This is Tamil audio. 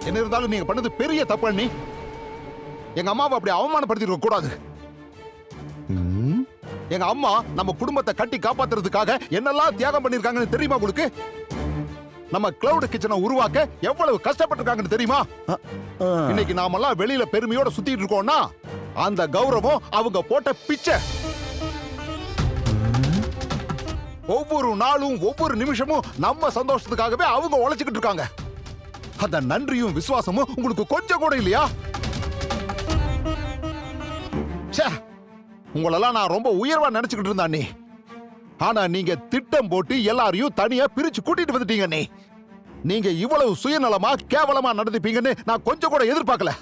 என்ன இருந்தாலும் நீங்க பண்ணது பெரிய தப்பு அண்ணி. எங்க அம்மாவை அப்படி அவமானப்படுத்திருக்க கூடாது. எங்க அம்மா நம்ம குடும்பத்தை கட்டி காப்பாத்துறதுக்காக என்னெல்லாம் தியாகம் பண்ணிருக்காங்கன்னு தெரியுமா உங்களுக்கு? நம்ம கிளவுட் கிச்சனை உருவாக்க எவ்வளவு கஷ்டப்பட்டிருக்காங்கன்னு தெரியுமா? இன்னைக்கு நாமெல்லாம் வெளியில பெருமையோட சுத்திட்டு இருக்கோம்னா அந்த கௌரவம் அவங்க போட்ட பிச்சை. ஒவ்வொரு நாளும் ஒவ்வொரு நிமிஷமும் நம்ம சந்தோஷத்துக்காகவே அவங்க உழைச்சுக்கிட்டு இருக்காங்க. அந்த நன்றியும் விசுவாசமும் உங்களுக்கு கொஞ்சம் கூட இல்லையா? உங்களெல்லாம் நான் ரொம்ப உயர்வா நினைச்சுக்கிட்டு இருந்தேன் நீ. ஆனா நீங்க திட்டம் போட்டு எல்லாரையும் தனியா பிரிச்சு கூட்டிட்டு வந்துட்டீங்க நீ. நீங்க இவ்வளவு சுயநலமா கேவலமா நடந்துப்பீங்கன்னு நான் கொஞ்சம் கூட எதிர்பார்க்கல.